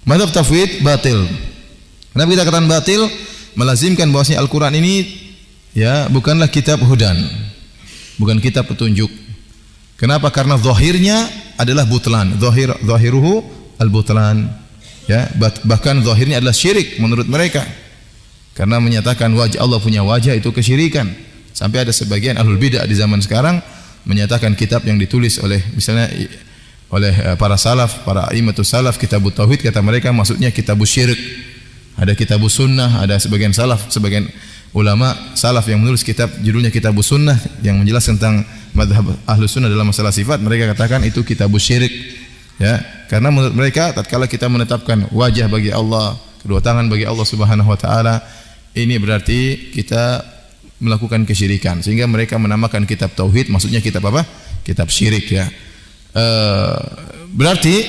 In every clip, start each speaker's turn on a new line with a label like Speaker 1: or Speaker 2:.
Speaker 1: Mazhab tafwid batil. Kenapa kita katakan batil? Melazimkan bahwasanya Al-Qur'an ini ya bukanlah kitab hudan. Bukan kitab petunjuk. Kenapa? Karena zahirnya adalah butlan. Zahiruhu al-butlan. Ya, bahkan zahirnya adalah syirik menurut mereka. Karena menyatakan wajah Allah punya wajah itu kesyirikan. Sampai ada sebagian ahlul bidah di zaman sekarang menyatakan kitab yang ditulis oleh misalnya oleh para salaf, para aimatus salaf, kitabut tauhid, kata mereka maksudnya kitabus syirik. Ada kitabus sunnah, ada sebagian salaf, sebagian ulama salaf yang menulis kitab judulnya kitabus sunnah yang menjelaskan tentang mazhab ahlus sunnah dalam masalah sifat. Mereka katakan itu kitabus syirik. Ya, karena menurut mereka tatkala kita menetapkan wajah bagi Allah, kedua tangan bagi Allah Subhanahu wa taala, ini berarti kita melakukan kesyirikan, sehingga mereka menamakan kitab tauhid maksudnya kitab apa? Kitab syirik ya. Berarti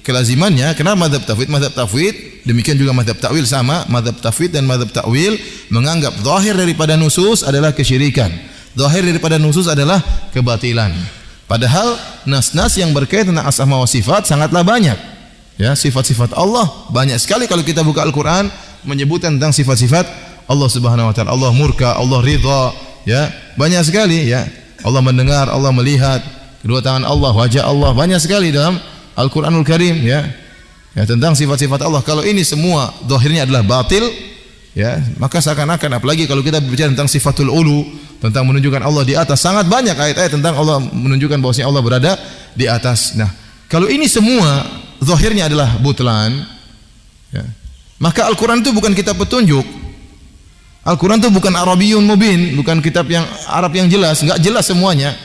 Speaker 1: kelazimannya kenapa mazhab tafwid demikian juga mazhab ta'wil sama. Mazhab tafwid dan mazhab ta'wil menganggap zahir daripada nusus adalah kesyirikan, zahir daripada nusus adalah kebatilan. Padahal nas-nas yang berkaitan tentang asma wa sifat sangatlah banyak. Ya, sifat-sifat Allah banyak sekali. Kalau kita buka Al-Qur'an menyebutkan tentang sifat-sifat Allah Subhanahu wa taala, Allah murka, Allah ridha, ya, banyak sekali ya. Allah mendengar, Allah melihat, kedua tangan Allah, wajah Allah, banyak sekali dalam Al-Qur'anul Karim ya. Ya, tentang sifat-sifat Allah. Kalau ini semua zahirnya adalah batil, ya, maka seakan-akan apalagi kalau kita berbicara tentang sifatul ulu, tentang menunjukkan Allah di atas, sangat banyak ayat-ayat tentang Allah menunjukkan bahwasanya Allah berada di atas. Nah, kalau ini semua zahirnya adalah butlan, ya, maka Al-Qur'an itu bukan kitab petunjuk. Al-Quran itu bukan Arabiyyun mubin, bukan kitab yang Arab yang jelas, enggak jelas semuanya.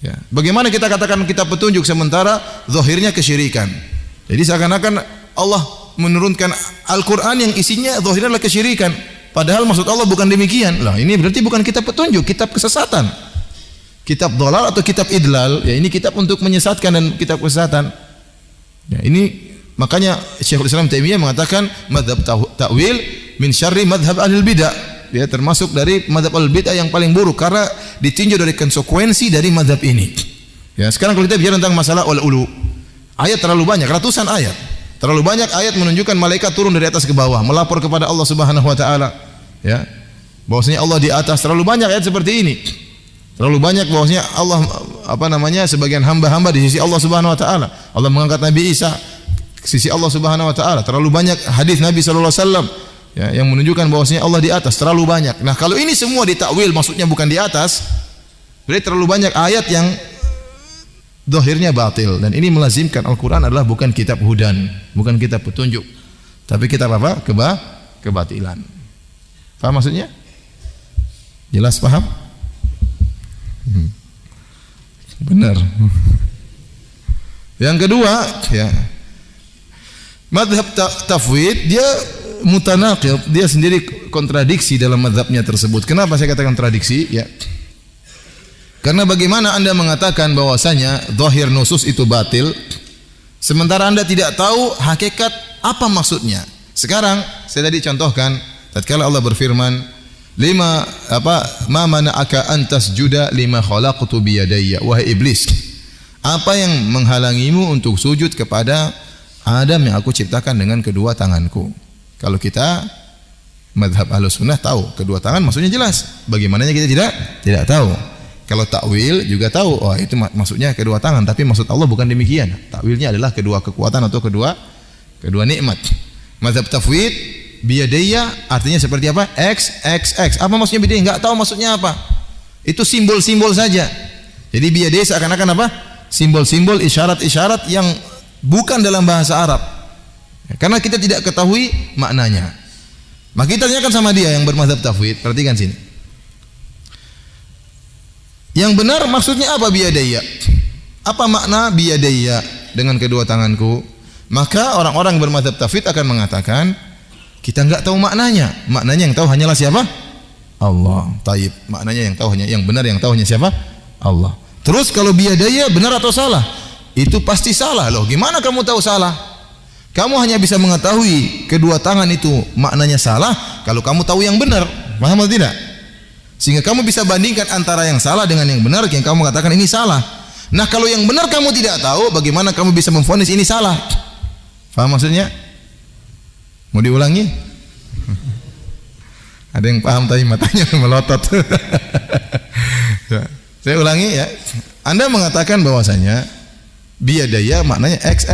Speaker 1: Ya. Bagaimana kita katakan kitab petunjuk sementara zahirnya kesyirikan? Jadi seakan-akan Allah menurunkan Al-Quran yang isinya zahirnya adalah kesyirikan. Padahal maksud Allah bukan demikian. Lah, ini berarti bukan kitab petunjuk, kitab kesesatan. Kitab dhalal atau kitab idlal, ya ini kitab untuk menyesatkan dan kitab kesesatan. Ya, ini makanya Syekhul Islam Taimiyah mengatakan mazhab ta'wil min syarri madhab ahlul bidah, ya, termasuk dari madhab ahlul bidah yang paling buruk karena ditinjau dari konsekuensi dari madhab ini. Ya, sekarang kalau kita bicara tentang masalah ulu, ayat terlalu banyak, ratusan ayat, terlalu banyak ayat menunjukkan malaikat turun dari atas ke bawah melapor kepada Allah Subhanahu wa taala, ya, bahwasanya Allah di atas. Terlalu banyak ayat seperti ini, terlalu banyak bahwasanya Allah sebagian hamba-hamba di sisi Allah Subhanahu wa taala. Allah mengangkat Nabi Isa sisi Allah Subhanahu wa taala. Terlalu banyak hadis Nabi sallallahu alaihi wasallam ya, yang menunjukkan bahwasanya Allah di atas, terlalu banyak. Nah, kalau ini semua ditakwil maksudnya bukan di atas, berarti terlalu banyak ayat yang zahirnya batil, dan ini melazimkan Al-Qur'an adalah bukan kitab hudan, bukan kitab petunjuk, tapi kitab apa? Kebatilan. Paham maksudnya? Jelas paham? Benar. Yang kedua, ya, mazhab tafwid dia mutanaqid, dia sendiri kontradiksi dalam mazhabnya tersebut. Kenapa saya katakan kontradiksi? Ya, karena bagaimana Anda mengatakan bahwasanya zahir nusus itu batil, sementara Anda tidak tahu hakikat apa maksudnya. Sekarang saya tadi contohkan, tatkala Allah berfirman, ma mana'aka an tasjuda lima khalaqtu biyadayya, wahai iblis, apa yang menghalangimu untuk sujud kepada Adam yang aku ciptakan dengan kedua tanganku? Kalau kita mazhab Ahlus Sunnah tahu kedua tangan maksudnya jelas. Bagaimananya kita tidak tahu. Kalau takwil juga tahu, oh itu maksudnya kedua tangan, tapi maksud Allah bukan demikian. Takwilnya adalah kedua kekuatan atau kedua nikmat. Mazhab tafwid biyadayya artinya seperti apa? X. Apa maksudnya biyadayya? Enggak tahu maksudnya apa. Itu simbol-simbol saja. Jadi biyadayya seakan-akan apa? Simbol-simbol, isyarat-isyarat yang bukan dalam bahasa Arab. Karena kita tidak ketahui maknanya. Maka kita tanyakan sama dia yang bermazhab tafwid, perhatikan sini. Yang benar maksudnya apa biyadayya? Apa makna biyadayya dengan kedua tanganku? Maka orang-orang bermazhab tafwid akan mengatakan, kita enggak tahu maknanya. Maknanya yang tahu hanyalah siapa? Allah. Taib. Maknanya yang benar yang tahu hanya siapa? Allah. Terus kalau biyadayya benar atau salah? Itu pasti salah loh. Gimana kamu tahu salah? Kamu hanya bisa mengetahui kedua tangan itu maknanya salah kalau kamu tahu yang benar. Paham atau tidak? Sehingga kamu bisa bandingkan antara yang salah dengan yang benar, yang kamu katakan ini salah. Nah, kalau yang benar kamu tidak tahu, bagaimana kamu bisa memvonis ini salah? Paham maksudnya? Mau diulangi? Ada yang paham tapi matanya melotot. Saya ulangi ya. Anda mengatakan bahwasanya biyadaya maknanya x.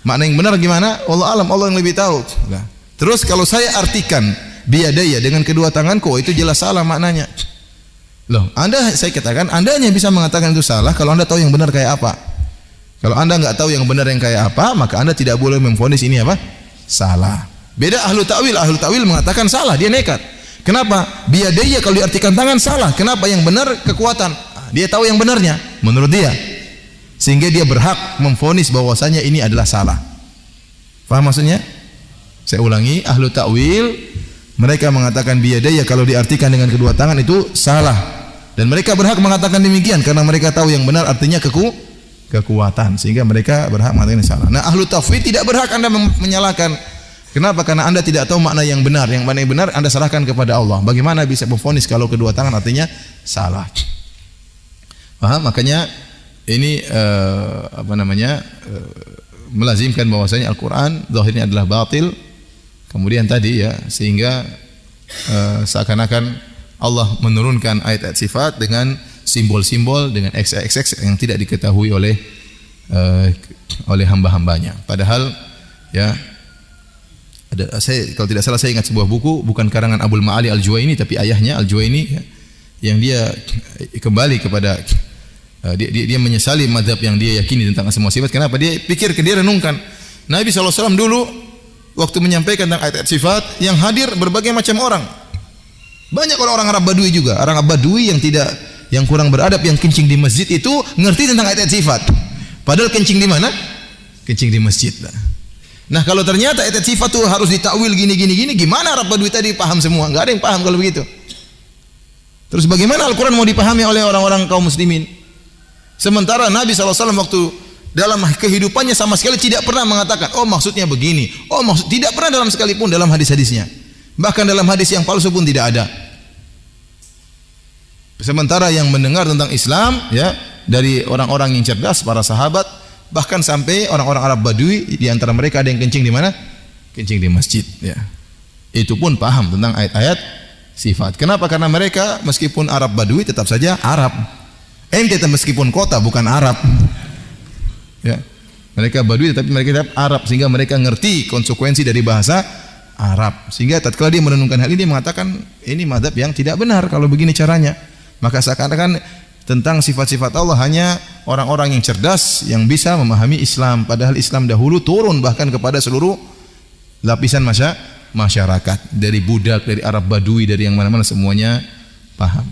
Speaker 1: Makna yang benar gimana? Allah alam, Allah yang lebih tahu. Nah, terus kalau saya artikan biyadaya dengan kedua tanganku, itu jelas salah maknanya. Loh, saya katakan Anda hanya bisa mengatakan itu salah kalau Anda tahu yang benar kayak apa. Kalau Anda nggak tahu yang benar yang kayak apa, maka Anda tidak boleh memvonis ini apa? Salah. Beda ahlu ta'wil mengatakan salah, dia nekat. Kenapa? Biyadaya kalau diartikan tangan salah. Kenapa? Yang benar kekuatan. Dia tahu yang benarnya menurut dia. Sehingga dia berhak memvonis bahwasanya ini adalah salah. Paham maksudnya? Saya ulangi, ahlu ta'wil mereka mengatakan biyadaya kalau diartikan dengan kedua tangan itu salah. Dan mereka berhak mengatakan demikian karena mereka tahu yang benar artinya kekuatan, sehingga mereka berhak mengatakan salah. Nah, ahlu tafwid tidak berhak Anda menyalahkan. Kenapa? Karena Anda tidak tahu makna yang benar. Yang mana yang benar Anda serahkan kepada Allah. Bagaimana bisa memvonis kalau kedua tangan artinya salah? Paham? Makanya ini melazimkan bahwasanya Al-Qur'an zahirnya adalah batil. Kemudian tadi ya, sehingga seakan-akan Allah menurunkan ayat-ayat sifat dengan simbol-simbol dengan XXX yang tidak diketahui oleh hamba-hambanya. Padahal ya kalau tidak salah saya ingat sebuah buku, bukan karangan Abul Ma'ali Al-Juwaini tapi ayahnya Al-Juwaini ya, yang dia kembali kepada dia menyesali mazhab yang dia yakini tentang semua sifat. Kenapa? Dia renungkan Nabi SAW dulu waktu menyampaikan tentang ayat sifat yang hadir berbagai macam orang. Banyak orang Arab Badui juga, orang Arab Badui yang kurang beradab, yang kencing di masjid itu ngerti tentang ayat sifat. Padahal kencing di mana? Kencing di masjid lah. Nah, kalau ternyata ayat sifat itu harus ditakwil gini, gimana Arab Badui tadi paham semua? Enggak ada yang paham kalau begitu. Terus bagaimana Al-Quran mau dipahami oleh orang-orang kaum muslimin? Sementara Nabi SAW waktu dalam kehidupannya sama sekali tidak pernah mengatakan, oh maksudnya begini, tidak pernah dalam sekalipun dalam hadis-hadisnya. Bahkan dalam hadis yang palsu pun tidak ada. Sementara yang mendengar tentang Islam ya dari orang-orang yang cerdas, para sahabat, bahkan sampai orang-orang Arab Badui, di antara mereka ada yang kencing di mana? Kencing di masjid ya. Itu pun paham tentang ayat-ayat sifat. Kenapa? Karena mereka meskipun Arab Badui tetap saja Arab. Ente meskipun kota bukan Arab. Ya. Mereka Badui tetapi mereka tetap Arab, sehingga mereka ngerti konsekuensi dari bahasa Arab. Sehingga tatkala dia merenungkan hal ini, dia mengatakan ini mazhab yang tidak benar kalau begini caranya. Maka seakan-akan tentang sifat-sifat Allah hanya orang-orang yang cerdas yang bisa memahami Islam. Padahal Islam dahulu turun bahkan kepada seluruh lapisan masyarakat, dari budak, dari Arab Badui, dari yang mana-mana semuanya paham.